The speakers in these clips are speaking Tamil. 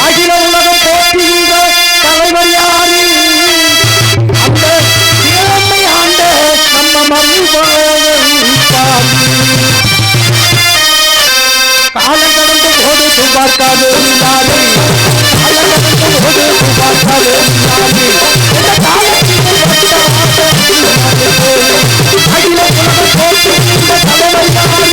அகில உலகம் போற்றுகின்ற தலைவர் யாரு? அந்த இளமை ஆண்ட நம்ம காலம் கடந்த போது பார்க்காது யாரு? காலம் கடந்த போது பார்க்காது யாரு? அகில உலகம் போற்றுகின்ற தலைவர் யாரு? அகில உலகம் போற்றுகின்ற தலைவர் யாரு?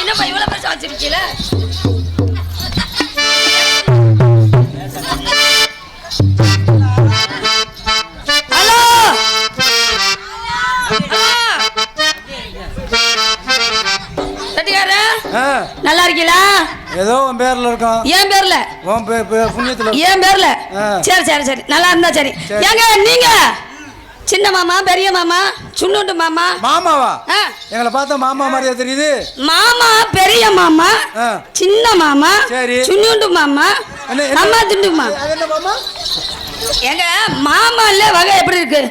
என்னப்பா இவ்வளவு பேச வச்சிருக்கீல? ஹலோ சட்டிக்கார நல்லா இருக்கீங்களா? ஏதோ உன் பேர்ல இருக்கோம். ஏன் பேர்ல? உன் புண்ணியத்துல. ஏன் பேர்ல? சரி சரி சரி நல்லா இருந்தா சரி. ஏங்க நீங்க சின்ன மாமா பெரிய மாமா சுண்ணுண்டு மாமா? மாமாவா? எங்களை பார்த்தா மாமா மாதிரியா தெரியுது? மாமா பெரிய மாமா சின்ன மாமா சுண்ணுண்டு மாமா அம்மா துண்டு மாமா. எங்க மாமால வகை எப்படி இருக்கு?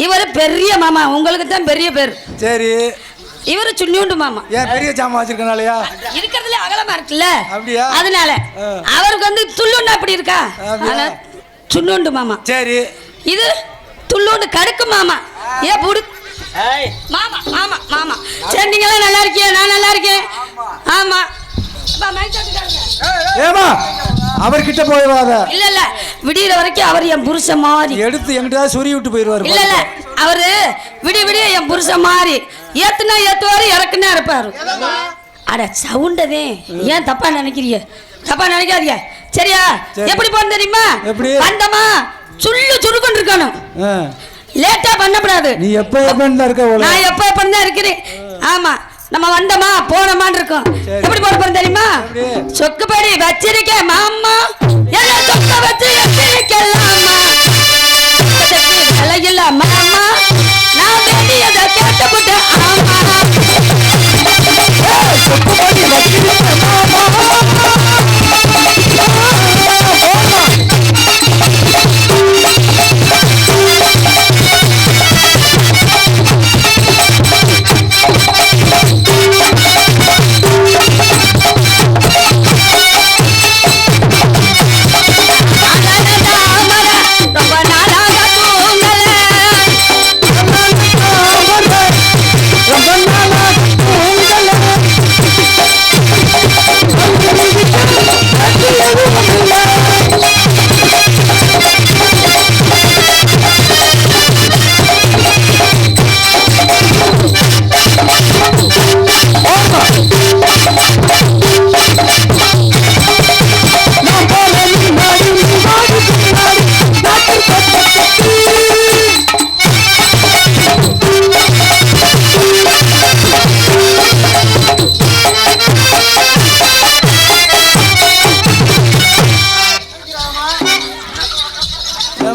இவரு பெரிய மாமா, உங்களுக்கு தான் பெரிய பேர். சரி இவரு சுண்ணுண்டு மாமா. ஏன் பெரிய சாமா வச்சிருக்கனாலயா? இருக்கிறதுல அகலமா இருக்குல்ல அப்படியா? அதனால அவருக்கு வந்து துள்ளுண்டா அப்படி இருக்கா? சுண்ணுண்டு மாமா. சரி இது துள்ளோடு கடுக்கு மாமா. ஏ புடு மாமா மாமா மாமா. சரி நீங்களாம் நல்லா இருக்கீங்க, நான் நல்லா இருக்கேன். ஆமா ஏமா அவர்கிட்ட போயிடாத. இல்ல இல்ல விடியற வரைக்கும் அவர் என் புருஷன் மாதிரி எடுத்து எங்கிட்ட சொறி விட்டு போயிடுவாரு. இல்ல இல்ல அவரு விடிய விடிய என் புருஷன் மாதிரி ஏத்துனா ஏத்துவாரு இறக்குனா இருப்பாரு. அட சவுண்டதே ஏன் தப்பா நினைக்கிறீங்க? தப்பா நினைக்காதீங்க சரியா? எப்படி போன தெரியுமா? வந்தமா சுள்ளு சுருக்கொண்டு இருக்கணும், லேட்டா பண்ணக்கூடாது. நீ எப்ப எப்ப இருக்க? நான் எப்ப எப்ப தான் இருக்கிறேன். ஆமா நம்ம வந்தமா போனமான்னு இருக்கோம். எப்படி போட போறோம் தெரியுமா? சொக்குப்படி வச்சிருக்கேன் மாமா, எல்லாம் சொக்க வச்சு வச்சிருக்கலாமா, விலையில்ல மாமா, நான் வேண்டியதை கேட்டுவிட்டேன். ஆமா சொக்குப்படி வச்சிருக்கேன் மாமா.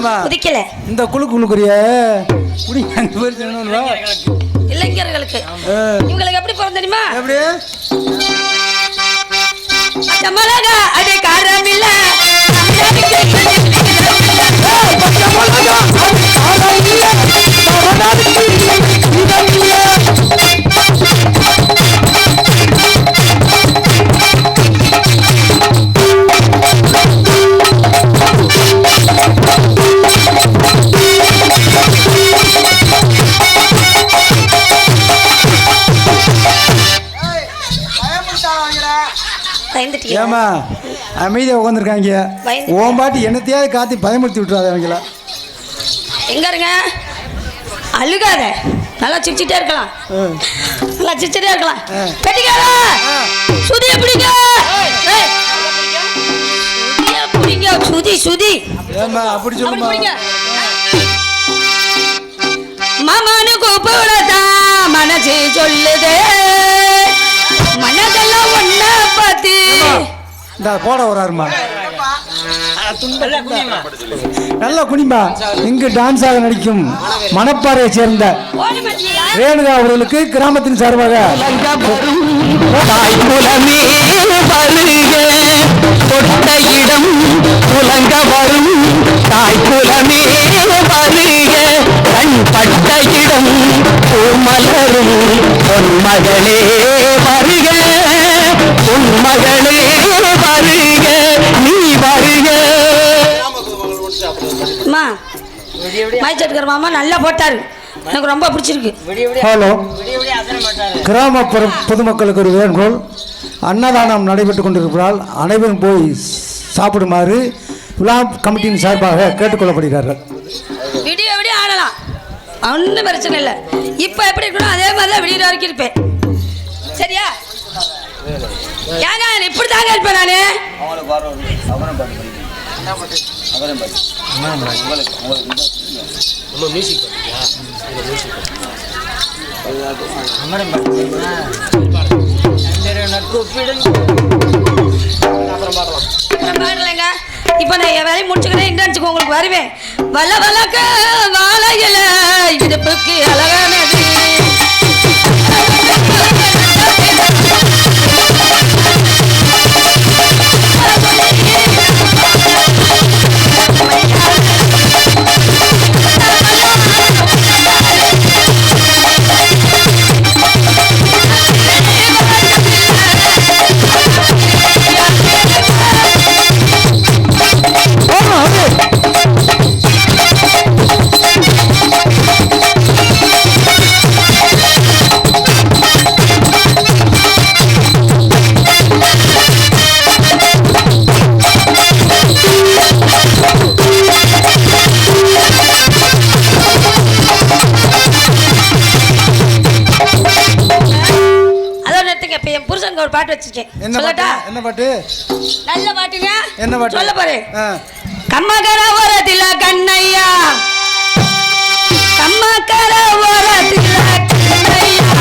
ஏமா குதிக்கல இந்த குளுக்குறிய குடி அங்க போய் சொன்னா இளைஞர்களுக்கு இவங்களுக்கு எப்படி பிறந்த தெரியுமா? எப்படி மிளகா அது காரம் இல்ல ஏமா அமைதியா உட்காந்துருக்காங்க ஓம் பாட்டி என்னத்தையாவது காத்தி பயமுறுத்தி விட்டுறாத அவங்கள எங்க இருங்க அழுகாத நல்லா சிரிச்சுட்டே இருக்கலாம் நல்லா சிரிச்சுட்டே இருக்கலாம் கட்டிக்காரா சுதிய பிடிங்க சுதிய பிடிங்க சுதி சுதி ஏமா அப்படி சொல்லுமா மாமானு கூப்பிடதா மனசு சொல்லுதே மனதெல்லாம் ஒன்ன பார்த்து இந்த போட வராருமா நல்ல குனிமா இங்கு டான்ஸ் ஆக நடிக்கும் மணப்பாறையை சேர்ந்த ரேணுகா அவர்களுக்கு கிராமத்தின் சார்பாக இடம் உலங்க வரும் தாய்குலமே வருக கண் பட்ட இடம் பூமலரும் பொன்மகளே வருக பொன்மகளே வருக நீ வருக. மைச்சட்டுக்கிற மாமா நல்லா போட்டாரு எனக்கு ரொம்ப பிடிச்சிருக்கு. ஹலோ கிராமப்புற பொதுமக்களுக்கு ஒரு வேண்டுகோள் அன்னதானம் நடைபெற்றுக் கொண்டிருப்பதால் அனைவரும் போய் சாப்பிடுமாறு விழா கமிட்டியின் சார்பாக கேட்டுக்கொள்ளப்படுகிறார்கள். விடிய விடிய ஆடலாம் ஒன்றும் பிரச்சனை இல்லை. இப்போ எப்படி இருக்கணும் அதே மாதிரி தான் விடிய வரைக்கும் இருப்பேன். சரியா ஏங்க இப்படி தாங்க இருப்பேன் நான் பாடலைங்க. இப்போ நான் என் வேலையை முடிச்சுக்கிறேன் இன்டர்ன்ஷிப் உங்களுக்கு வருவேன். வல்ல வழக்க வாழையில இடுப்புக்கு அழகானது ஒரு பாட்டு வச்சிருக்கேன். சொல்லட்டா? என்ன பாட்டு? நல்ல பாட்டுங்க. என்ன பாட்டு? சொல்ல பாரு. கம்மகர ஓரத்தில கண்ணையா கம்மகர ஓரத்தில கண்ணையா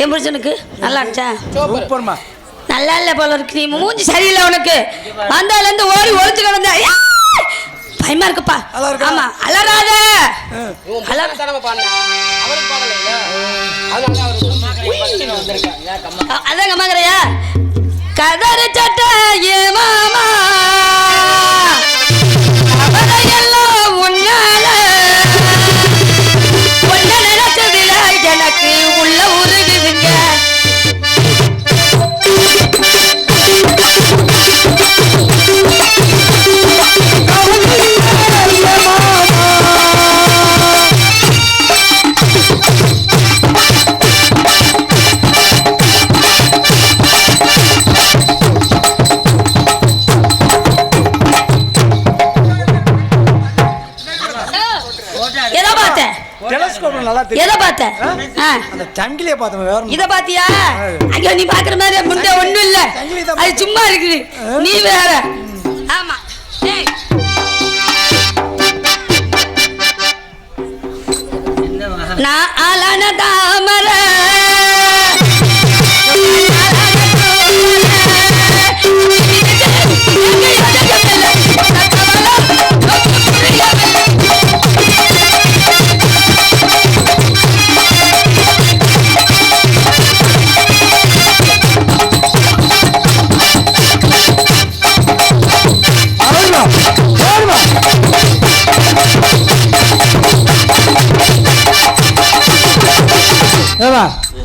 என் புருஷனுக்கு நல்லா இருந்துச்சா? சூப்பர்மா. நல்லா இல்லை போல இருக்கு. நீ மூஞ்சி சரியில்லை உனக்கு. வந்தாலேருந்து ஓடி ஒழிச்சு கிடந்த பயமா இருக்குப்பா. ஆமா அலறாத அதான் கம்மாங்கறையா கதறு சட்ட ஏ மாமா அவரையெல்லாம் உன்னால எதை பார்த்த? டெலஸ்கோப் நல்லா தெரியும். எதை பார்த்த? அந்த சங்கிலிய பார்த்தோம். வேற இத பாத்தியா? ஐயோ நீ பாக்குற மாதிரி முண்டை ஒண்ணும் இல்ல, அது சும்மா இருக்குது. நீ வேற. ஆமா. ஏய் நான் ஆலான தாமர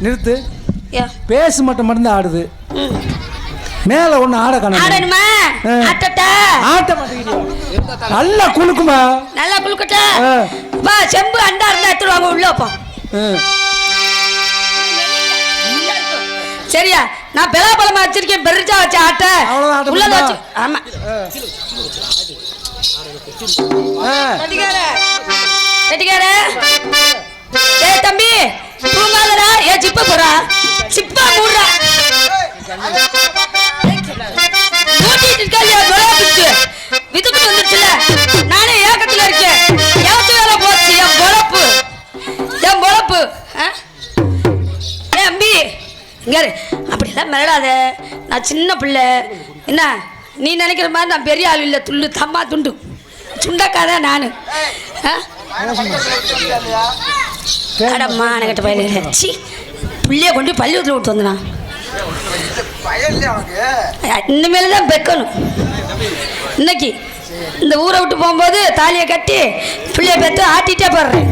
நிறுத்து. பேசு மட்டும் ஆடுது. மேல ஒண்ணு ஆட காணோம். ஆடணுமா? ஆட்டட்ட ஆட்ட மாட்டீங்க. நல்லா குலுக்குமா? நல்லா குலுக்கட்ட. வா செம்பு அண்டா இருந்தா எடுத்து வாங்க உள்ள போ. சரியா? நான் பெலாபலமா வச்சிருக்கேன், பெருசா வச்ச ஆட்ட உள்ள வச்சு. ஆமா. கட்டிக்கார ஏய் தம்பி தூங்காதடா. ஏ சிப்ப போறா, சிப்பா மூடுறா. மூட்டிட்டு இருக்காளியா பொழப்பிச்சு விதுக்கு வந்துச்சுல. நானே ஏக்கத்துல இருக்கேன். எவத்து வேலை போச்சு என் பொழப்பு, என் பொழப்பு. ஏ அம்பி இங்க அப்படிலாம் மிரடாத. நான் சின்ன பிள்ளை. என்ன நீ நினைக்கிற மாதிரி நான் பெரிய ஆள் இல்லை. துள்ளு தம்மா துண்டு சுண்டக்காதான் நானு. அடம்மா எனக்கிட்ட பயில சி பிள்ளைய கொண்டு பள்ளிக்கூடத்தில் விட்டு வந்தனா. இனிமேல் தான் பெக்கணும். இன்னைக்கு இந்த ஊரை விட்டு போகும்போது தாலியை கட்டி பிள்ளைய பெற்று ஆட்டிகிட்டே போடுறேன்.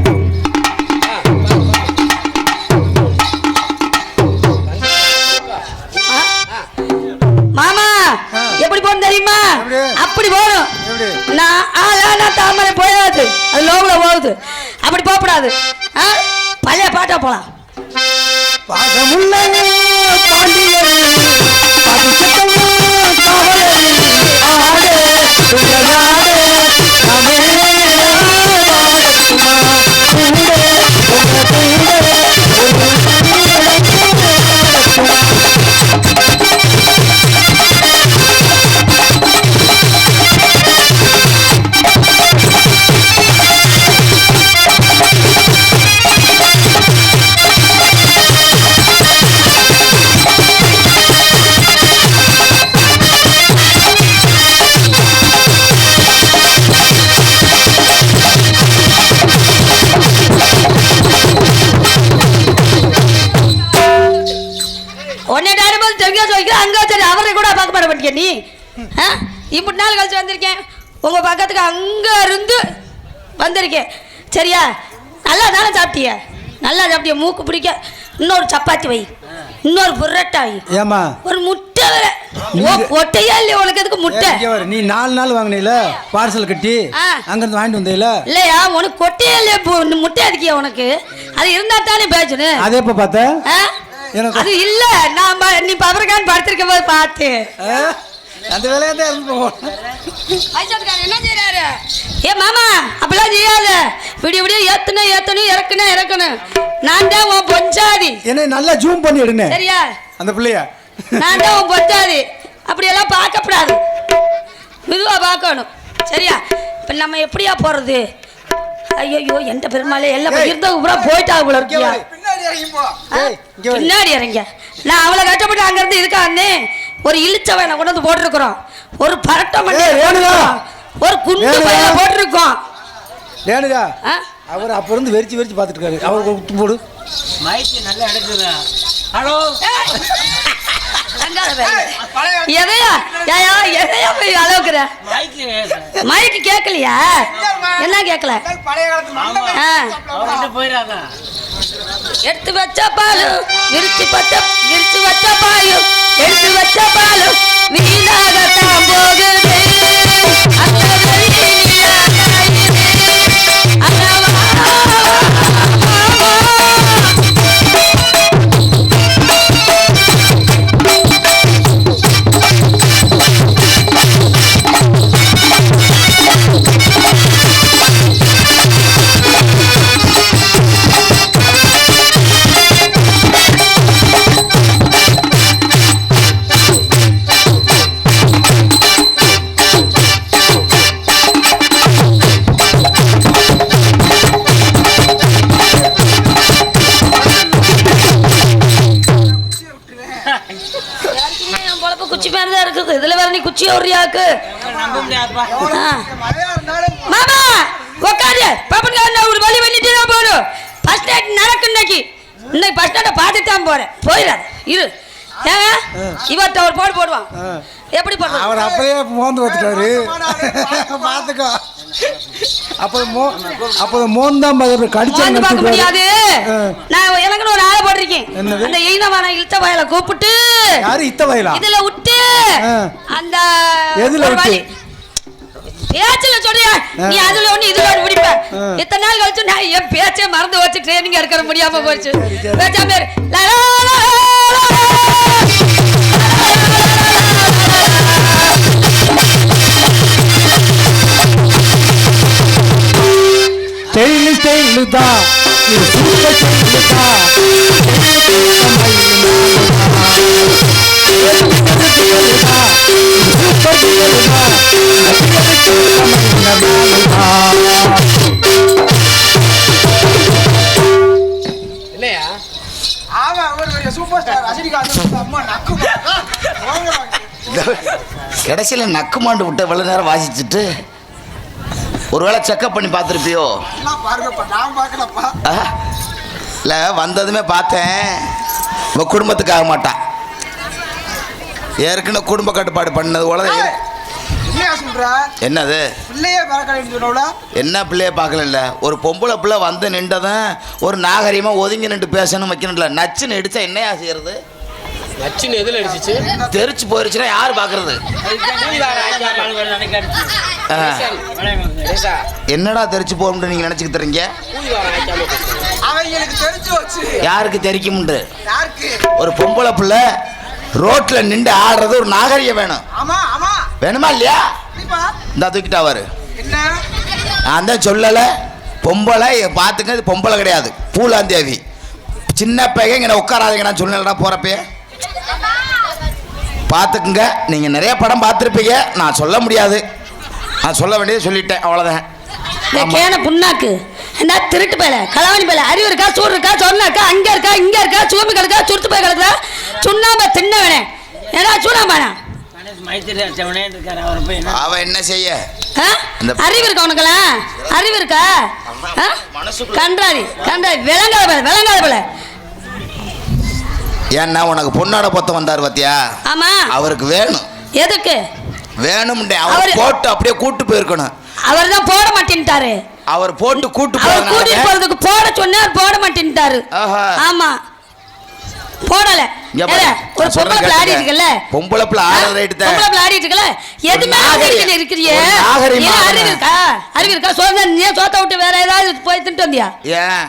மாமா எப்படி போகணும் தெரியுமா? அப்படி போகணும். நான் ஆளான தாமரை போயாது, அது லோகுல போகுது. அப்படி போகக்கூடாது. பழைய பாட்டா போலாம். பாசமுள்ள பாண்டியர் நீ இப்படி நாள் கழிச்சு வந்திருக்கேன். உங்க பக்கத்துக்கு அங்க இருந்து வந்திருக்கேன். சரியா? நல்லா தானே சாப்பிட்டிய? நல்லா சாப்பிட்டிய. மூக்கு பிடிக்க இன்னொரு சப்பாத்தி வை, இன்னொரு புரட்டா வை, ஏமா ஒரு முட்டை வர. ஒட்டையா இல்லையா உனக்கு? எதுக்கு முட்டை? நீ 4 நாள் வாங்கினீல பார்சல் கட்டி, அங்க இருந்து வாங்கிட்டு வந்தீல இல்லையா? உனக்கு கொட்டையா இல்லையா? முட்டை அடிக்கியா உனக்கு? அது இருந்தா தானே பேசணும். அதே எப்ப பார்த்த? அது இல்ல, நான் நீ பவர்கான் படுத்திருக்க போது பார்த்தேன். அந்த வேலையா தான் என்ன செய்யறாரு? ஏ மாமா அப்படிலாம் செய்யாத. விடிய விடிய ஏத்தணும் இறக்கணும். நான் தான் உன் பொஞ்சாதி. என்ன நல்லா ஜூம் பண்ணி எடுங்க. சரியா? அந்த பிள்ளையா நான் தான் உன் பொஞ்சாதி. அப்படியெல்லாம் பார்க்கப்படாது, மெதுவா பார்க்கணும். சரியா? இப்ப நம்ம எப்படியா போறது? ஐயோ எந்த பெருமாளே எல்லாம் இருந்தவங்க பூரா போயிட்டா போல இருக்கியா? பின்னாடி இறங்க. நான் அவளை கட்டப்பட்டு அங்க இருந்து இதுக்கா வந்தேன். ஒரு இழுச்சவை நான் கொண்டு வந்து போட்டிருக்கிறோம். ஒரு பரட்டை மண்டி, ஒரு குண்டு பையில போட்டிருக்கோம். ரேணுகா அவர் அப்ப இருந்து வெறிச்சு பார்த்துட்டு இருக்காரு. அவருக்கு விட்டு போடு. மைக்கு நல்லா எடுக்குதா? ஹலோ எதையா போய் அளவுக்குற? மைக்கு கேட்கலையா? என்ன கேட்கல? எடுத்து வச்ச பாலும் விரிச்சு வச்ச பாயும் எடுத்து வச்ச பாலும் வீணாகத்தான் போகுது. பாப்பாக்கு நம்ப முடியாதுப்பா. மாமா உட்காரு பாப்பன் ஒரு வழி பண்ணிட்டு தான் போகணும். ஃபர்ஸ்ட் நைட் நடக்கும் இன்னைக்கு ஃபர்ஸ்ட் நைட்டை பார்த்துட்டு தான் போறேன். போயிடாது இரு. ஏங்க இவர்கிட்ட ஒரு போடு போடுவான். எப்படி போடுறது? அவர் அப்படியே மோந்து வச்சுட்டாரு. பாத்துக்கோ. அப்போ மோன் தான் கடிச்சு பார்க்க முடியாது. நான் எனக்குன்னு ஒரு ஆளை போட்டிருக்கேன். அந்த ஈனமான இழுத்த வயலை கூப்பிட்டு யாரு இத்த வயலா இதுல விட்டு அந்த எதுல விட்டு பேச்சுல சொல்றியா நீ அதுல ஒண்ணு இதுல ஒண்ணு பிடிப்ப. இத்தனை நாள் கழிச்சு நான் என் பேச்சே மறந்து வச்சு ட்ரைனிங் எடுக்க முடியாம போச்சு. பேச்சா பேர் ஸ்டைலு தான் இது சூப்பர் ஸ்டைலு தான். இல்லையா கடைசியில நக்குமாண்டு விட்ட இவ்வளவு நேரம் வாசிச்சுட்டு ஒருவேளை செக்அப் பண்ணி பார்த்துருப்பியோ? இல்லை, வந்ததுமே பார்த்தேன் உங்க குடும்பத்துக்காக மாட்டான். ஏற்கனவே குடும்ப கட்டுப்பாடு பண்ணது உலக என்னது என்ன பிள்ளைய பார்க்கல. ஒரு பொம்பளை பிள்ளை வந்து நின்றதும் ஒரு நாகரிகமாக ஒதுங்கி நின்று பேசணும் வைக்கணும்ல. நச்சுன்னு அடிச்சா என்னையா செய்யறது? நச்சுன்னு எதுல அடிச்சிச்சு? தெரிச்சு போயிருச்சுன்னா யார் பார்க்கறது? என்னடா தெரிச்சு போகும்னு நீங்க நினைச்சுக்கிட்டுறீங்க? யாருக்கு தெரிக்கும்ண்டு? ஒரு பொம்பளை பிள்ளை ரோட்ல நின்று ஆடுறது ஒரு நாகரிகம் வேணும். வேணுமா இல்லையா? இந்த தூக்கிட்டாவாரு. நான் தான் சொல்லலை பொம்பளை பார்த்துங்க. இது பொம்பளை கிடையாது, பூலாந்தேவி. சின்ன பையன் இங்கே உட்காராதீங்க. நான் சொன்னேன்டா போகிறப்பே பார்த்துக்குங்க. நீங்கள் நிறைய படம் பார்த்துருப்பீங்க, நான் சொல்ல முடியாது. நான் சொல்ல வேண்டியது சொல்லிட்டேன், அவ்வளோதான். கேன புண்ணாக்கு என்ன திருட்டு பேல களவாணி பேல அறிவு இருக்கா சூடு இருக்கா சொன்ன இருக்கா அங்க இருக்கா இங்க இருக்கா சூமி கிடக்கா சுருத்து போய் கிடக்குதா சுண்ணாம்பா தின்னவனே ஏன்னா சூடாம்பானா அவன் என்ன செய்ய? அறிவு இருக்கா உனக்கெல்லாம்? அறிவு இருக்கா? கன்றாதி கன்றாதி விளங்காத பேல விளங்காத பேல. ஏன்னா உனக்கு பொண்ணோட பொத்தம் வந்தார் பாத்தியா? ஆமா. அவருக்கு வேணும். எதுக்கு வேணும்டே? அவர் போட்டு அப்படியே கூட்டு போயிருக்கணும். அவர் தான் போட மாட்டேன்ட்டாரு. அவர் போட்டு கூட்டு போறதுக்கு போட சொன்னார், போட மாட்டேன்ட்டாரு. ஆமா போடல. ஒரு பொம்பளை பிள்ளை ஆடிட்டு இருக்கல, பொம்பளை பிள்ளை ஆடுற ரைட் தான். பொம்பளை பிள்ளை ஆடிட்டு இருக்கல, எதுமே ஆடிட்டு இருக்கறியே. அறிவு இருக்கா? அறிவு இருக்கா? சோதனை நீ சோத்த விட்டு வேற ஏதாவது போய் திட்டு வந்தியா? ஏன்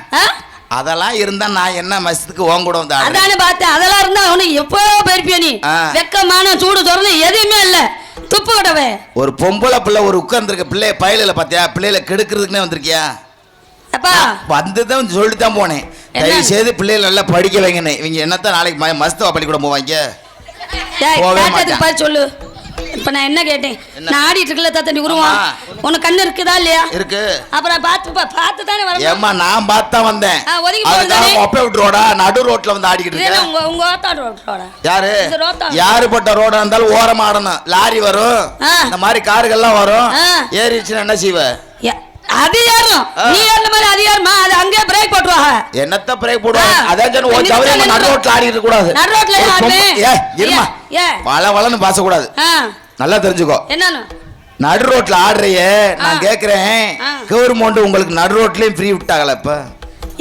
அதெல்லாம் இருந்தா நான் என்ன மசத்துக்கு ஓங்க கூட வந்து அதானே பார்த்தேன். அதெல்லாம் இருந்தா உனக்கு எப்போ போயிருப்பிய நீ? வெக்கமான சூடு சொல்றது எதுவுமே இல்ல. துப்பு விடவே ஒரு பொம்பளை பிள்ளை ஒரு உட்கார்ந்துருக்க பிள்ளைய பயலில பாத்தியா? பிள்ளையில கெடுக்கிறதுக்குனே வந்திருக்கியா? அப்பா வந்துதான் சொல்லிட்டு தான் போனேன். தயவு செய்து பிள்ளைகளை நல்லா படிக்க வைங்கன்னு. இவங்க என்னத்தான் நாளைக்கு மஸ்தவா பள்ளிக்கூடம் போவாங்க. சொல்லு. இப்ப நான் என்ன கேட்டேன்? நான் ஆடிட்டு இருக்கல தாத்தா, நீ உருவான் உனக்கு கண்ணு இருக்குதா இல்லையா? இருக்கு. அப்புறம் பார்த்து தானே வரணும். ஏம்மா நான் பார்த்து தான் வந்தேன். ஒப்பை விட்டுரோடா நடு ரோட்ல வந்து ஆடிக்கிட்டு இருக்கேன். உங்க ஓத்தா ரோடா? யாரு யாருப்பட்ட ரோடா இருந்தாலும் ஓரமா ஆடணும். லாரி வரும், இந்த மாதிரி கார்கள்லாம் வரும். ஏறிச்சுன்னா என்ன செய்வ? அது யாரும் நீ ஏறின மாதிரி அது யாருமா? அது அங்கே பிரேக் போட்டுருவாங்க. என்னத்த பிரேக் போடுவாங்க? அதான் சொன்ன ஒரு சவரமா நடு ரோட்ல ஆடிட்டு கூடாது. நடு ரோட்ல இருமா வள வளன்னு பேசக்கூடாது. நல்லா தெரிஞ்சுக்கோ. என்னன்னு நடு ரோட்ல ஆடுறையே நான் கேக்குறேன். கவர்மெண்ட் உங்களுக்கு நடு ரோட்லயும் ஃப்ரீ விட்டாங்களா? இப்ப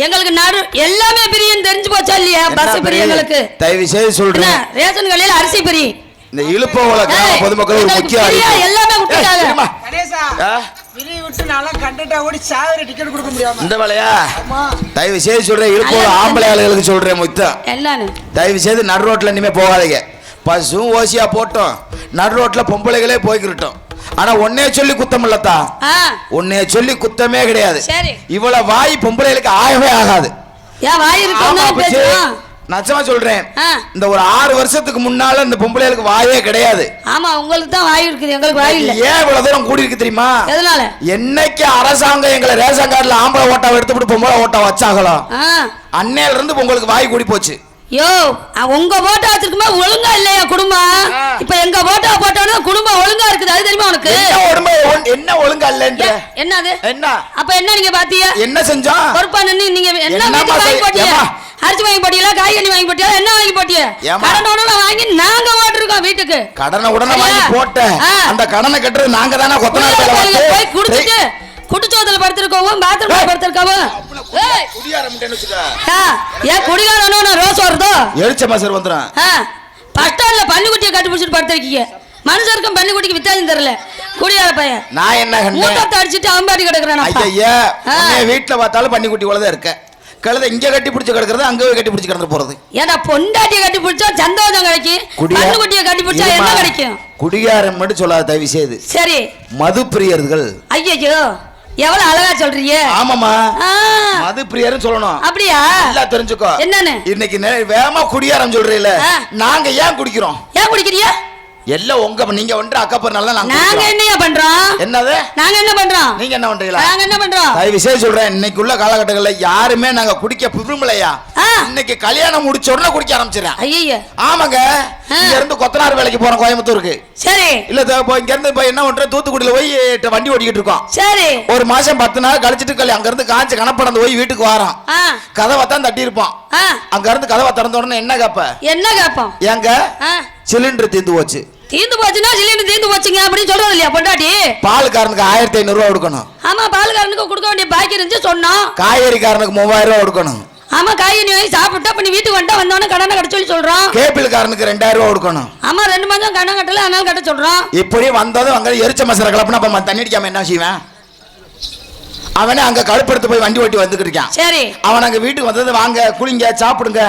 எங்களுக்கு நடு எல்லாமே பிரியும் தெரிஞ்சு போச்சா இல்லையா? பஸ் பிரி எங்களுக்கு. தயவு செய்து சொல்றேன், ரேஷன் கடையில அரிசி பிரி. இந்த இழுப்பவள கிராம பொதுமக்கள் ஒரு முக்கிய எல்லாமே விட்டுட்டாங்க. இந்த வேலையா? தயவு செய்து சொல்றேன், இழுப்பவள ஆம்பளை ஆளுகளுக்கு சொல்றேன் முத்தம். என்னன்னு தயவு செய்து நடு ரோட்ல இனிமே போகாதீங்க. பசும் ஓசியா போட்டோம், நடு ரோட்ல பொம்பளைகளே போய்க்கிட்டோம். ஆனா ஒன்னே சொல்லி குத்தம் இல்லத்தா, ஒன்னே சொல்லி குத்தமே கிடையாது. இவ்வளவு வாய் பொம்பளைகளுக்கு ஆகவே ஆகாது. நச்சமா சொல்றேன், இந்த ஒரு 6 வருஷத்துக்கு முன்னால இந்த பொம்பளைகளுக்கு வாயே கிடையாது. ஆமா உங்களுக்கு தான் வாய் இருக்குது, எங்களுக்கு வாய் இல்ல. ஏன் இவ்வளவு தூரம் கூடி இருக்கு தெரியுமா? எதனால? என்னைக்கு அரசாங்கம் எங்களை ரேஷன் கார்டுல ஆம்பளை ஓட்டா எடுத்துட்டு பொம்பளை ஓட்டா வச்சாங்களோ அன்னையில இருந்து உங்களுக்கு வாய் கூடி போச்சு. யோ உங்க போட்டோ வச்சிருக்குமா ஒழுங்கா இல்லையா குடும்பம்? இப்ப எங்க போட்டோ போட்டோன்னா குடும்பம் ஒழுங்கா இருக்குது, அது தெரியுமா உனக்கு? என்ன ஒழுங்கா இல்லன்ற என்னது என்ன? அப்ப என்ன நீங்க பாத்தீங்க? என்ன செஞ்சோம்? பொறுப்பா நின்னு நீங்க என்ன வாங்கி போட்டீங்க? அரிசி வாங்கி போட்டீங்களா, காய்கறி வாங்கி போட்டியா, என்ன வாங்கி போட்டிய? கடனை வாங்கி நாங்க ஓட்டிருக்கோம் வீட்டுக்கு. கடனை உடனே வாங்கி போட்ட அந்த கடனை கட்டுறது நாங்க தானே. கொத்தனார் போய் குடிச்சிட்டு குடிச்சோதல படுத்திருக்கோம், பாத்ரூம்ல படுத்திருக்கோம். ஏய் குடியாரம்ட்டேன்னு வெச்சுக்க. ஏன் குடிகாரனோ ரோஸ் வருதோ? எரிச்ச மாசர் வந்துறான். பஸ்டாண்ட்ல பன்னிக்குட்டியை கட்டி பிடிச்சிட்டு படுத்திருக்கீங்க. மனுஷருக்கும் பன்னிக்குட்டிக்கு வித்தியாசம் தெரியல. குடியார பையன் நான் என்ன மூட்டத்தை அடிச்சிட்டு அவம்பாடி கிடக்குறான். ஐயா வீட்டுல பார்த்தாலும் பன்னிக்குட்டி போலதான் இருக்க. கழுத இங்க கட்டி பிடிச்சு கிடக்குறது, அங்க கட்டி பிடிச்சு கிடந்து போறது. ஏன்னா பொண்டாட்டியை கட்டி பிடிச்சா சந்தோஷம் கிடைக்கும், பன்னிக்குட்டியை கட்டி பிடிச்சா என்ன கிடைக்கும்? குடிகாரம் மட்டும் சொல்லாத தயவு செய்து. சரி மது பிரியர்கள். ஐயோ எவ்வளவு அழகா சொல்றீங்க. ஆமாமா மது பிரியர்னு சொல்லணும். அப்படியா? நல்லா தெரிஞ்சுக்கோ. என்னன்னு இன்னைக்கு வேகமா குடியாரம் சொல்றீல, நாங்க ஏன் குடிக்கிறோம்? ஏன் குடிக்கிறீங்க? எல்லாம் உங்க நீங்க ஒன்று அக்கப்படுறனால நாங்க என்னையா பண்றோம்? என்னது நாங்க என்ன பண்றோம்? நீங்க என்ன பண்றீங்களா? நாங்க என்ன பண்றோம்? தயவு செய்து சொல்றேன், இன்னைக்கு உள்ள காலகட்டங்கள்ல யாருமே நாங்க குடிக்க விரும்பலையா. இன்னைக்கு கல்யாணம் முடிச்ச உடனே குடிக்க ஆரம்பிச்சிடறேன். ஐயா ஆமாங்க. இங்க இருந்து கொத்தனார் வேலைக்கு போறோம் கோயம்புத்தூருக்கு. சரி. இல்ல இங்க இருந்து போய் என்ன பண்றேன், தூத்துக்குடியில போய் வண்டி ஓட்டிக்கிட்டு இருக்கோம். சரி. ஒரு மாசம் 10 நாள் கழிச்சிட்டு அங்க இருந்து காய்ச்ச கணப்படந்து போய் வீட்டுக்கு வரோம். கதவை தான் தட்டி இருப்போம். அங்க இருந்து கதவை திறந்த உடனே என்ன கேப்ப? என்ன கேப்போம்? ஏங்க சிலிண்டர் தீந்து போச்சு. தீந்து போச்சுன்னா சிலிண்டர் தீந்து போச்சுங்க அப்படின்னு சொல்றது இல்லையா பொண்டாட்டி? பால்காரனுக்கு 1500 ரூபாய் கொடுக்கணும். ஆமா பால்காரனுக்கு கொடுக்க வேண்டிய பாக்கி இருந்துச்சு சொன்னோம். காய்கறிக்காரனுக்கு 3000 ரூபாய் கொடுக்கணும். ஆமா காய்கறி வாங்கி சாப்பிட்டா பண்ணி வீட்டுக்கு வந்தா வந்தவன கடனை கட்ட சொல்லி சொல்றோம். கேபிள்காரனுக்கு 2000 ரூபாய் கொடுக்கணும். ஆமா 2 மாசம் கடன் கட்டல, அதனால கட்ட சொல்றோம். இப்படி வந்ததும் அங்க எரிச்ச மசாலா கலப்புனா அப்ப தண்ணி அடிக்காம என்ன செய்வேன்? அவனே அங்க கடுப்படுத்து போய் வண்டி ஓட்டி வந்துட்டு இருக்கான். சரி. அவன் அங்க வீட்டுக்கு வந்தது வாங்க குளிங்க சாப்பிடுங்க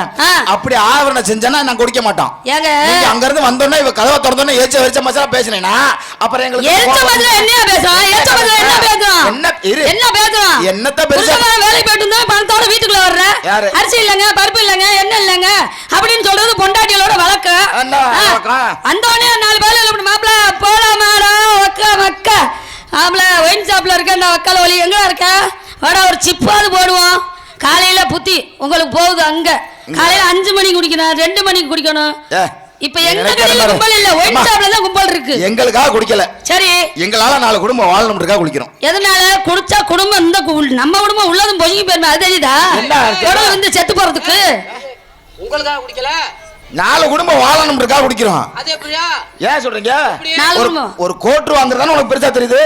அப்படி ஆவரணம் செஞ்சானா நான் குடிக்க மாட்டோம். ஏங்க அங்க இருந்து வந்தோடனே இவ கதவை திறந்தோடனே எரிச்ச மசாலா பேசினேனா அப்புறம் எங்களுக்கு எரிச்ச மசாலா என்ன பேசுறான்? எரிச்ச மசாலா என்ன பேசுறான்? என்ன பேசுறான்? என்னத்த பேசுறான்? வேலைக்கு போயிட்டு இருந்தா பணத்தோட வீட்டுக்குள்ள வர்ற. அரிசி இல்லங்க பருப்பு இல்லங்க என்ன இல்லங்க அப்படின்னு சொல்றது பொண்டாட்டிகளோட வழக்கு. அந்தோடனே 4 பேர்ல இப்படி மாப்பிள போலாமாடா ஒக்க மக்க ஆம்பளை ஒயின் ஷாப்ல இருக்க அந்த வக்கால ஒலி எங்க இருக்க வாடா ஒரு சிப்பாது போடுவோம். காலையில புத்தி உங்களுக்கு போகுது, அங்க காலையில 5 மணிக்கு குடிக்கணும், 2 மணிக்கு குடிக்கணும். இப்ப எங்க கடையில கும்பல் இல்ல, ஒயின் ஷாப்ல தான் கும்பல் இருக்கு. எங்களுக்காக குடிக்கல. சரி எங்களால 4 குடும்பம் வாழணும்ன்றதுக்காக குடிக்கிறோம். எதனால? குடிச்சா குடும்பம் இந்த நம்ம குடும்பம் உள்ளதும் பொங்கி போயிருமே அது தெரியுதா? உடம்பு வந்து செத்து போறதுக்கு. உங்களுக்காக குடிக்கல, 4 குடும்பம் வாழணும்ன்றதுக்காக குடிக்கிறோம். அது எப்படியா? ஏன் சொல்றீங்க? ஒரு கோட்டு வாங்குறதானே உனக்கு பெருசா தெரியுது.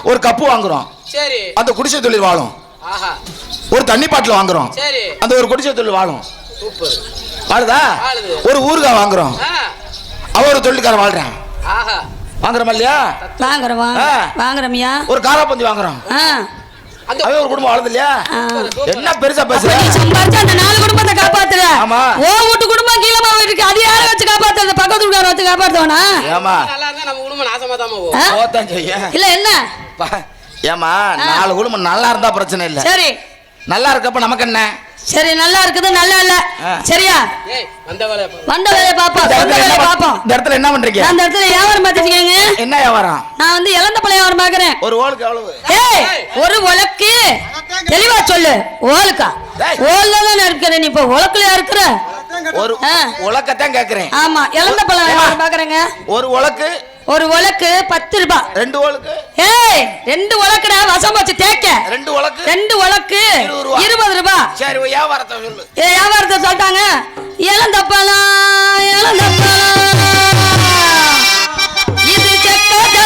ஒரு கப்பு வாங்குறோம். சரி. அந்த குடிசை தொழில் வாழும். ஆஹா. ஒரு தண்ணி பாட்டில் வாங்குறோம். சரி. அந்த ஒரு குடிசை தொழில் வாழும். சூப்பர். வாழுதா? ஒரு ஊறுகாய் வாங்குறோம். அவ ஒரு தொழில்காரன் வாழ்றான். ஆஹா. வாங்குறோமா இல்லையா? வாங்குறோமியா. ஒரு காராப்பந்தி வாங்குறோம். அவ ஒரு குடும்பம் வாழுது இல்லையா? என்ன பெருசா பேசுற? நீ சம்பாரிச்சா அந்த 4 குடும்பத்தை காப்பாத்துற. ஆமா. ஓ வீட்டு குடும்பம் கீழமா இருக்கு, அது யாரை வச்சு காப்பாத்துறது? பக்கத்து வீட்டுக்கார வச்சு காப்பாத்துவானா? ஏமா நல்லா இருந்தா நம்ம குடும்பம் நாசமா தான் போகும். போதான் செய்ய. இல்ல என்ன? ஏமா 4 குடும்பம் நல்லா இருந்தா பிரச்சனை இல்ல. சரி. நல்லா இருக்கப்ப நமக்கு என்ன? சரி நல்லா இருக்குது நல்லா இல்ல சரியா? வந்த வேலைய பாப்போம். இந்த இடத்துல என்ன பண்றீங்க? அந்த இடத்துல வியாபாரம் பார்த்துக்கீங்க. என்ன வியாபாரம்? நான் வந்து இளந்த பழ வியாபாரம் பாக்குறேன். ஒரு ஓலுக்கு எவ்வளவு? ஒரு உலக்கு தெளிவா சொல்லு. ஓலுக்கா? ஓல்ல தான் இருக்கிறேன். நீ இப்ப உலக்குல இருக்கிற? ஒரு உலக்கத்தான் கேக்குறேன். ஆமா இளந்த பழ வியாபாரம் பாக்குறேங்க. ஒரு உலக்கு 10 ரூபாய். 2 உலக்கு? 2 உலக்குடா வசம் வச்சு தேக்க. 2 உலக்கு 20 ரூபாய். சரி வியாபாரத்தை சொல்லு. வியாபாரத்தை சொல்லிட்டாங்க. இளந்தப்பழம் இது செக்கத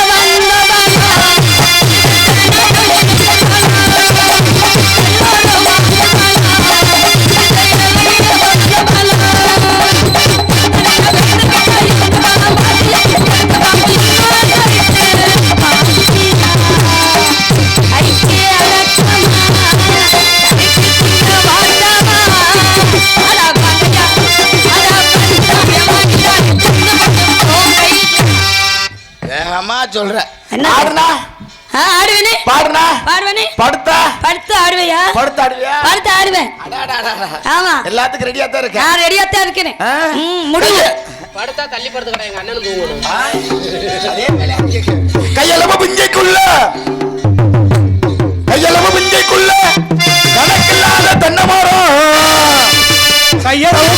சொல்ற ஆடுனா ஆடுவேனே பாடுனா பாடுவேனே படுத்தா ஆடுவையா படுத்து ஆடுவேன். ஆமா எல்லாத்துக்கும் ரெடியா தான் இருக்கேன். நான் ரெடியா தான் இருக்கேன். முடிவு படுத்தா தள்ளி படுத்துக்கடா எங்க அண்ணனும் தூங்கணும். கையளவு பிஞ்சைக்குள்ள கணக்கில்லாத தென்னை மரம் கையளவு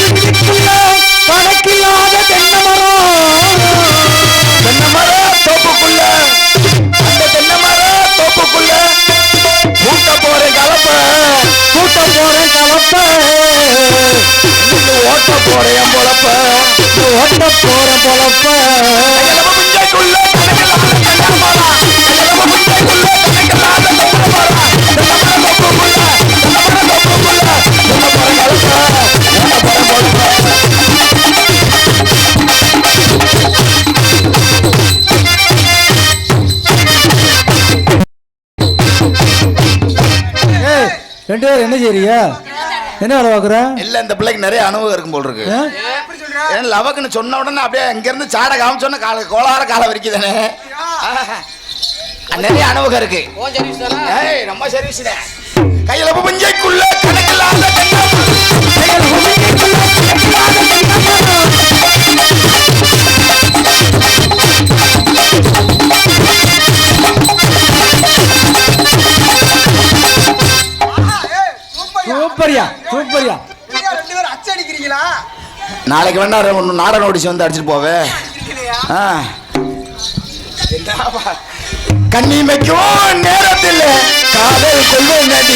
ஓட்ட போறேன் பொழப்ப ஓட்ட போற பொழப்ப புஞ்சைக்குள்ள கணக்கில்லாத கண்ணாமலா புஞ்சைக்குள்ள கணக்கில்லாத ஏய், ரெண்டு பேரும் என்ன செய்றீங்க? என்ன வேலை பார்க்குற? இல்ல இந்த பிள்ளைக்கு நிறைய அனுபவம் இருக்கும் போல் இருக்கு. ஏன் லவக்குன்னு சொன்ன உடனே அப்படியே இங்க இருந்து சாட காமிச்சோன்னு கோளார கால வரைக்குதானே நிறைய அனுபவம் இருக்கு. ஏய் நம்ம சர்வீஸ் கையில புஞ்சைக்குள்ள கணக்கில்லாத சூப்பரியா சூப்பரியா. நாளைக்கு வேணா ஒன்று நாடகம் நோட்டீஸ் வந்து அடிச்சுட்டு போவே. கண்ணிமைக்கும் நேரத்தில் காதல் கொள்வேன் நடி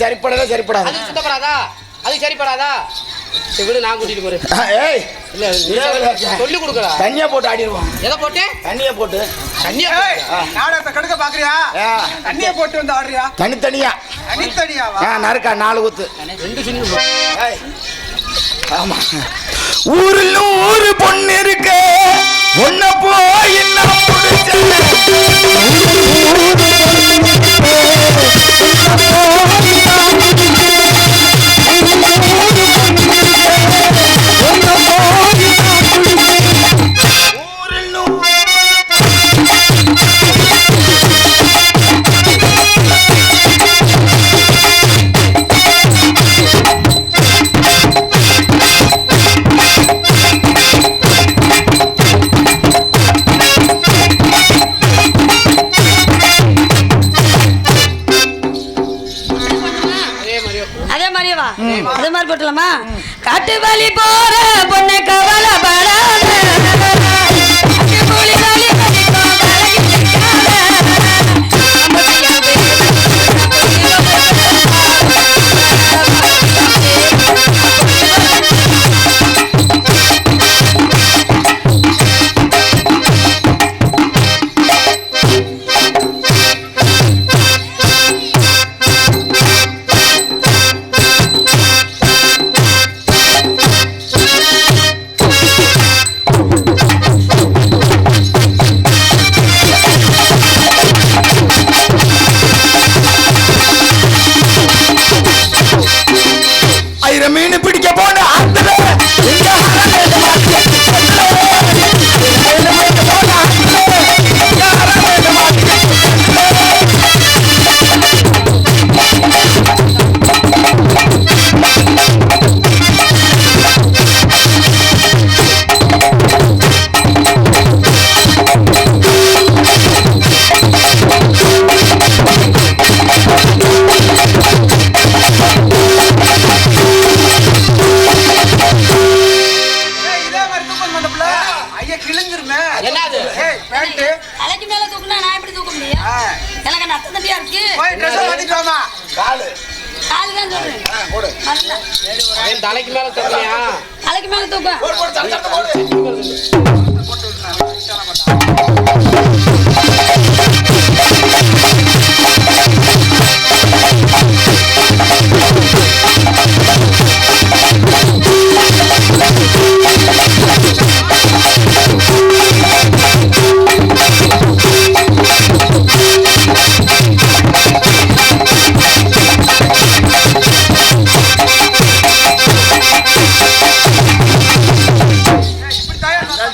சரிப்படாதா சரிப்படாதா அது சுத்தப்படாதா அது சரிப்படாதா விடு நான் கூட்டிட்டு போறேன். ஏய் இல்ல சொல்லி கொடுக்கறா தண்ணியா போட்டு ஆடிடுவோம். எதை போட்டு தண்ணியா போட்டு தண்ணியா நாடகத்தை கடுக்க பாக்குறியா? தண்ணிய போட்டு வந்து ஆடுறியா? தனித்தனியா தனித்தனியாவா? நறுக்கா 4 ஊத்து 2 சின்ன ஆமா. ஊரில் 100 பொண்ணு இருக்க ஒன்ன போய் நான் அதே மாதிரி போட்டலாமா? காட்டு வழி போற பொண்ணு கவலைப்படாத அவன் தலைக்கு மேல தூக்கலையா? தலைக்கு மேல தூக்கம்.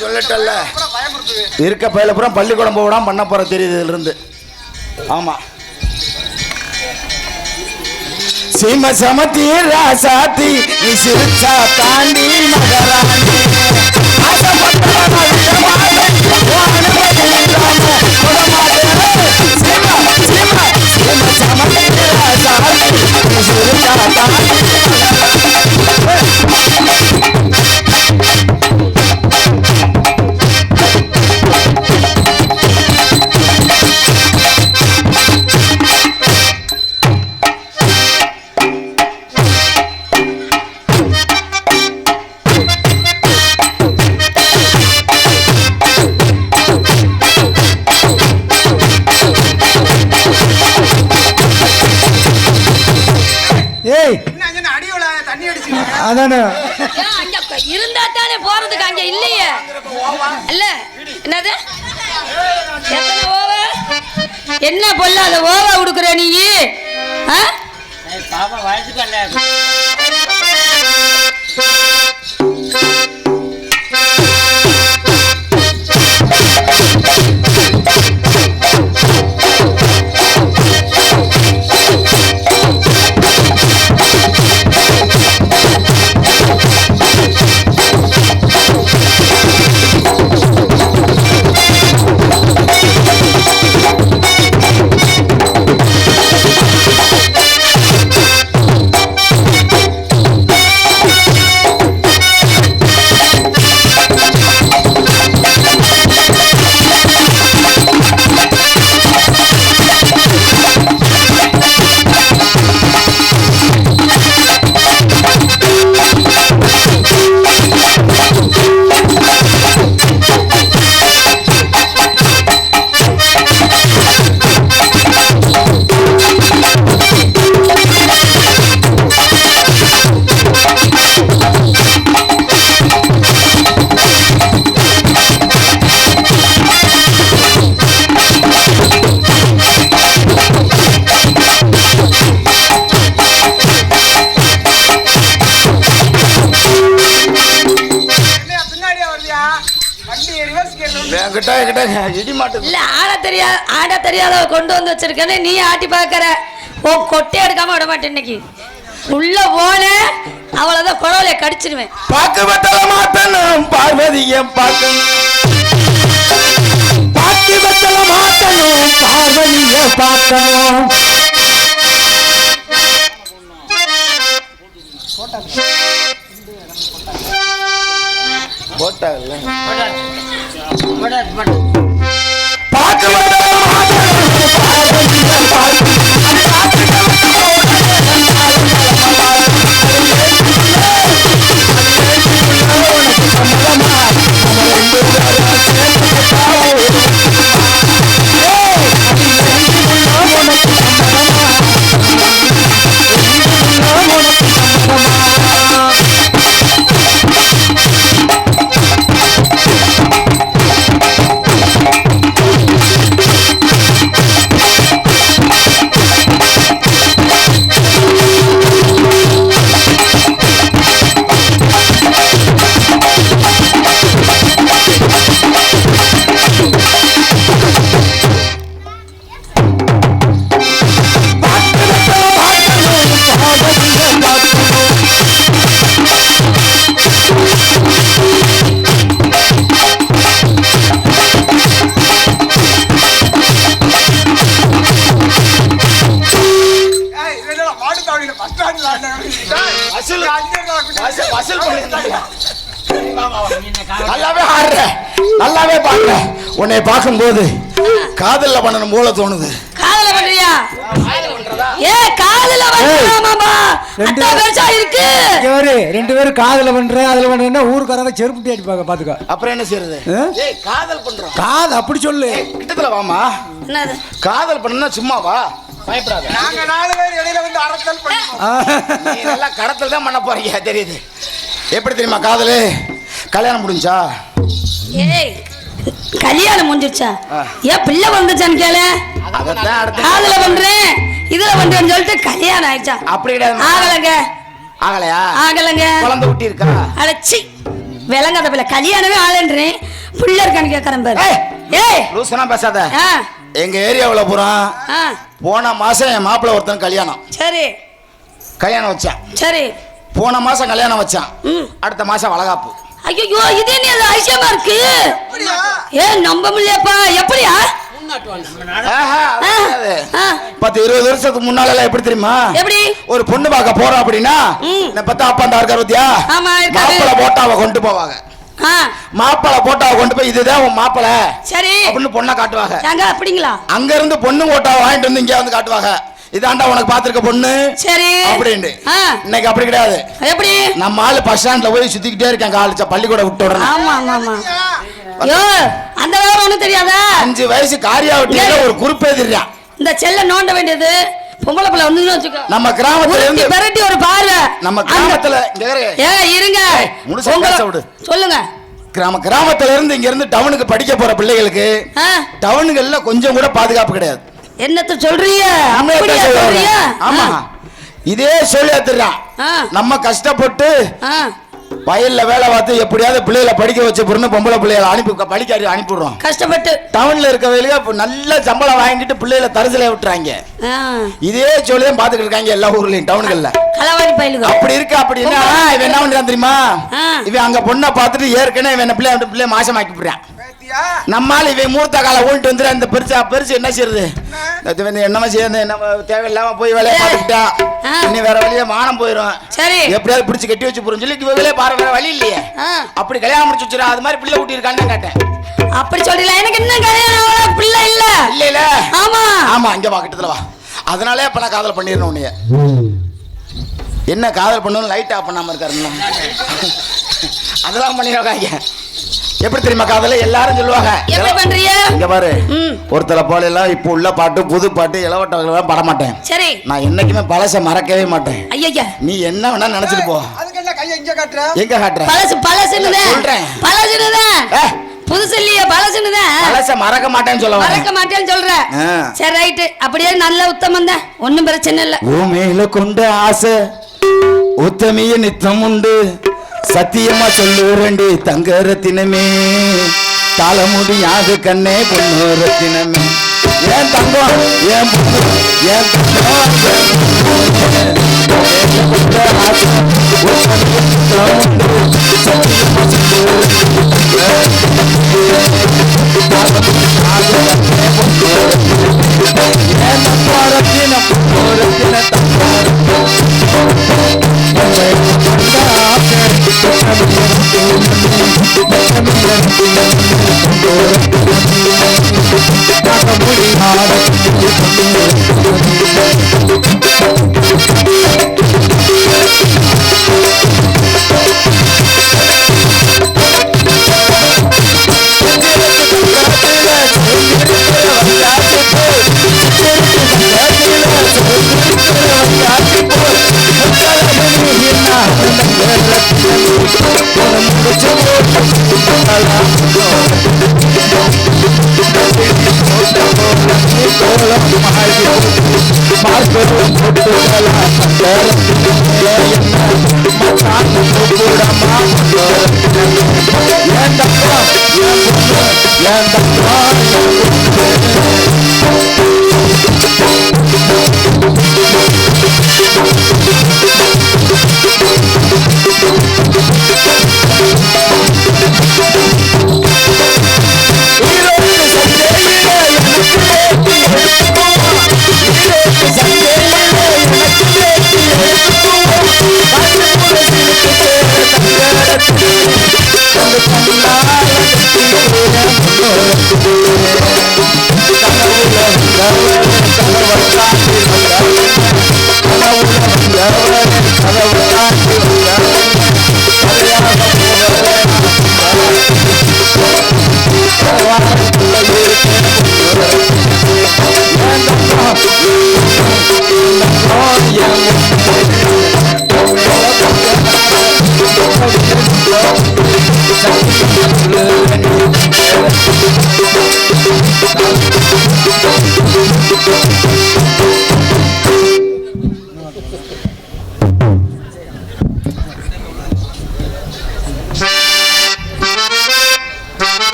சொல்லட்டல்ல இருக்க பயில புறம் பள்ளிக்கூடம் போடாம பண்ண போற தெரியுது இதுல இருந்து. ஆமா சீம சமத்தி ராசாத்தி நீ சிரிச்சா தாண்டி மகராணி ஏய் அடியோல தண்ணி அடிச்சு அதானே அங்க இருந்தா தானே போறதுக்கு, அங்க இல்லையே. இல்ல என்னது எத்தனை ஓவ என்ன பொல்லாத ஓவா உடுக்குற நீ? பாப்பா வயசுக்கு இல்ல ஆட தெரியாத கொண்டு வந்து வச்சிருக்கேன்னு நீ ஆட்டி பாக்குற. ஓ கொட்டை எடுக்காம விட மாட்டேன் இன்னைக்கு. உள்ள போன அவ்வளவுதான் குழந்தைய கடிச்சிருவேன். பாக்கு வெத்தல மாத்தணும் பார்வதிய பார்க்கணும், பாக்கி வெத்தல மாத்தணும் பார்வதிய பார்க்கணும். போட்டாங்கல்ல போட்டா பாக்கு வெத்தல மாத்தணும் பார்வதிய பார்க்கணும். நல்லாவே ஆடுற, நல்லாவே பாடுற. உன்னை பார்க்கும்போது காதல்ல பண்ணணும் போல தோணுது. காதல பண்றியா? ஏ காதுல வந்துடாமாமா ரெண்டு அத்தா பெருசா இருக்கு இங்க பாரு, ரெண்டு பேரும் காதுல பண்றேன் அதுல பண்றேன்னா ஊருக்காரங்க செருப்புட்டி அடிப்பாங்க பாத்துக்க. அப்புறம் என்ன செய்யறது? ஆ? ஏய் காதல் பண்றோம். காது அப்படி சொல்லு. கிட்டத்துல வாமா. என்னது காதல் பண்ணா சும்மா வா. பயப்படாத. நாங்க 4 பேர் இடையில வந்து அரட்டல் பண்ணுவோம். நீ நல்லா கடத்தல் தான் பண்ண போறீங்க தெரியுது. எப்படி தெரியுமா காதலு? கல்யாணம் முடிஞ்சா? ஏய் கல்யாணம் முடிஞ்சிருச்சா? ஏன் பிள்ளை வந்துச்சான்னு கேளு. அதத்தான் அடுத்து. காதுல பண்றேன் இதுல பண்றேன்னு சொல்லிட்டு கல்யாணம் ஆயிடுச்சா? அப்படி கிடையாது. ஆகலங்க ஆகலையா? ஆகலங்க. குழந்தை ஊட்டி இருக்கா? அடச்சி விளங்காத பிள்ளை கல்யாணமே ஆளன்றேன் புள்ள இருக்கான்னு கேட்கறேன் பாரு. ஏய் ஏய் லூசனா பேசாத. ஆ எங்க ஏரியாவுல போறோம். ஆ போன மாசம் என் மாப்பிள்ளை ஒருத்தன் கல்யாணம் வச்சான். சரி போன மாசம் கல்யாணம் வச்சான். ம் அடுத்த மாசம் வளகாப்பு. ஐயோ இது என்ன அது ஐசியமா இருக்கு? ஏ நம்ப முடியலப்பா. எப்படியா? ஆஹா, அது கிடையாது. 10-20 வருஷத்துக்கு முன்னால எல்லாம் எப்படி தெரியுமா? எப்படி? ஒரு பொண்ணு பார்க்க போறோம் அப்படின்னா இந்த பத்தா அப்பாண்டா இருக்காரு பத்தியா? ஆமா இருக்காரு. மாப்பிள்ளை போட்டாவை கொண்டு போவாங்க. மாப்பிள்ளை போட்டாவை கொண்டு போய் இதுதான் உன் மாப்பிள்ளை சரி அப்படின்னு பொண்ணை காட்டுவாங்க. ஏங்க அப்படிங்களா? அங்க இருந்து பொண்ணு போட்டாவை வாங்கிட்டு வந்து இங்க வந்து காட்டுவாங்க. இதாண்டா உனக்கு பாத்துருக்க பொண்ணு சரி அப்படின்னு. இன்னைக்கு அப்படி கிடையாது. எப்படி? நம்ம ஆளு பஸ் ஸ்டாண்ட்ல போய் சுத்திக்கிட்டே இருக்கேன். காலேஜ் பள்ளிக்கூட விட்டு விடுறேன். ஆமா ஆமா ஆமா. ஐயோ அந்த வேற ஒண்ணும் தெரியாதா? 5 வயசு காரியாவட்டியில ஒரு குறுப்பே தெரியான். இந்த செல்ல நோண்ட வேண்டியது பொம்பளை பிள்ளை வந்து வச்சுக்கோ. நம்ம கிராமத்துல இருந்து பெரட்டி ஒரு பார்வை. நம்ம கிராமத்துல இருங்க சொல்லுங்க. கிராமத்துல இருந்து இங்க இருந்து டவுனுக்கு படிக்க போற பிள்ளைகளுக்கு டவுனுகள்ல கொஞ்சம் கூட பாதுகாப்பு கிடையாது. என்னத்த சொல்றீங்க? ஆமா இதே சொல்லி எடுத்துறான். நம்ம கஷ்டப்பட்டு வயல்ல வேலை பார்த்து எப்படியாவது பிள்ளைகளை படிக்க வச்ச பொண்ணு பொம்பளை பிள்ளைகளை அனுப்பிடுறோம். கஷ்டப்பட்டு டவுன்ல இருக்கவங்க நல்ல சம்பளம் வாங்கிட்டு பிள்ளைகளை தரிசல விட்டுறாங்க. இதே சொல்லிதான் பாத்துக்கிட்டு இருக்காங்க எல்லா ஊர்லயும் டவுன்கள்ல. அப்படி இருக்கு. அப்படின்னா இவன் என்ன பண்றான் தெரியுமா? இவன் அங்க பொண்ணை பார்த்துட்டு ஏற்கனவே இவன் பிள்ளை மாசமாக்கி போடுறான். நம்மால இவன் மூர்த்த கால ஓட்டு வந்துரு. அந்த பெருசு என்ன செய்யறது? என்னமா செய்ய தேவையில்லாம போய் வேலையை பார்த்துக்கிட்டான். இன்னும் வேற வழியா மானம் போயிடும். சரி எப்படியாவது பிடிச்சி கட்டி வச்சு போறோம் சொல்லி வேலையை பாரு. வேற வழி இல்லையே. அப்படி கல்யாணம் முடிச்சு வச்சுரா. அது மாதிரி பிள்ளை ஊட்டி இருக்கான்னு கேட்டேன். அப்படி சொல்லல. எனக்கு இன்னும் கல்யாணம் பிள்ளை இல்ல. இல்ல ஆமா ஆமா இங்க வா கிட்டத்துல வா. அதனாலே அப்ப நான் காதல் பண்ணிடணும். உன்னைய என்ன காதல் பண்ணணும் லைட் ஆஃப் பண்ணாம இருக்காரு. அதெல்லாம் பண்ணிடுவாங்க. எப்படி தெரியுமா காதல எல்லாரும் சொல்லுவாங்க. எப்படி பண்றீங்க? இங்க பாரு ஒருத்தர போல எல்லாம் இப்ப உள்ள பாட்டு புது பாட்டு இளவட்டெல்லாம் பாட மாட்டேன். சரி நான் என்னைக்குமே பழச மறக்கவே மாட்டேன். ஐயா நீ என்ன வேணா நினைச்சிட்டு போ. அதுக்கு என்ன கையை இங்க காட்ற? எங்க காட்ற? பழசுன்னு சொல்றேன். பழசுன்னு புதுசு இல்லையே பழசுன்னு பழச மறக்க மாட்டேன்னு சொல்ல மறக்க மாட்டேன்னு சொல்ற. சரி ரைட் அப்படியே நல்ல உத்தமம் தான். ஒண்ணும் பிரச்சனை இல்ல. மேல கொண்ட ஆசை உத்தமிய நித்தம் உண்டு. சத்தியமா சொல்லுறேன்டி தங்க ரத்தினமே தலைமுடியாக கண்ணே பொண்ணு ரத்தினமே. ஏன் தங்கம் ஏன் பொண்ணு ஏன்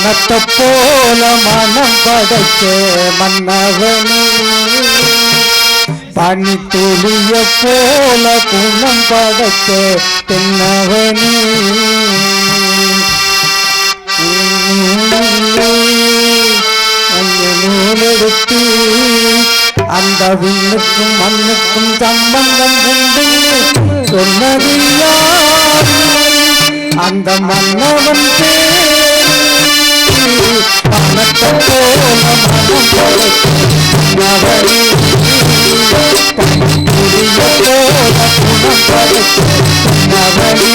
வானத்தை போல மனம் படைச்ச மன்னவனே, பனி துளிய போல குணம் படைச்ச தென்னவனே, நூலெடுத்து அந்த விண்ணுக்கும் மண்ணுக்கும் சம்பந்தம் உண்டு சொன்னது யார்? அந்த மன்னவன் பேர். பணத்தை போல மனம் படைத்தவனே, பனித்துளிய போல குணம் படைத்தவனே,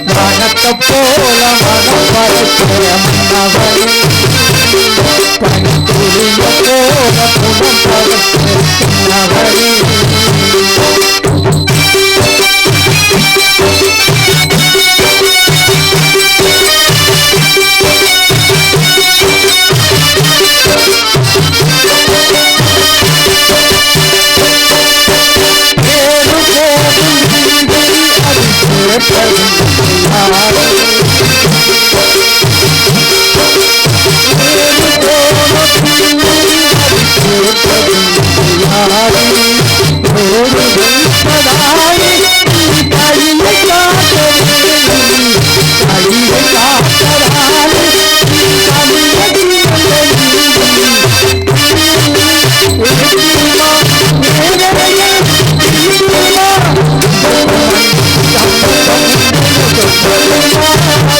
வானத்தை போல மனம் படைத்த மன்னவனே, பனித்துளிய போல குணம் படைத்த மன்னவனே. வானத்தை போல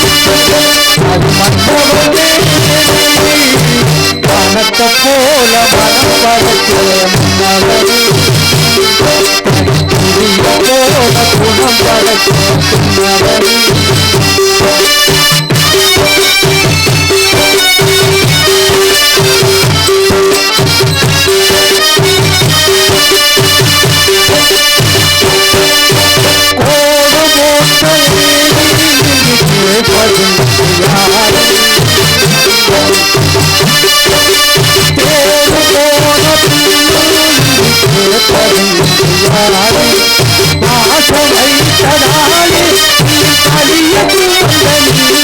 மனம் படைத்த மன்னவனே, பனித்துளிய போல குணம் படைத்த தென்னவனே.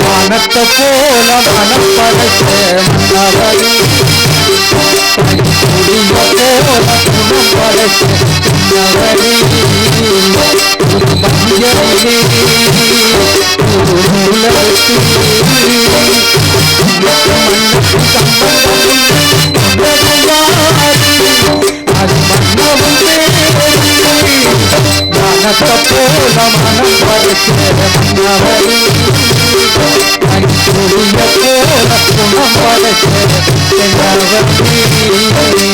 வானத்தை போல மனம் படைத்த மன்னவனே, பனித்துளிய போல குணம் படைத்த தென்னவனே, மஞ்சளிலே நூலெடுத்து மண்ணுக்கு சம்பந்தம் உண்டு அது மன்னவன் பேர். வானத்தை போல மனம் படைத்த மன்னவனே, பனித்துளிய போல குணம் படைத்த தென்னவனே.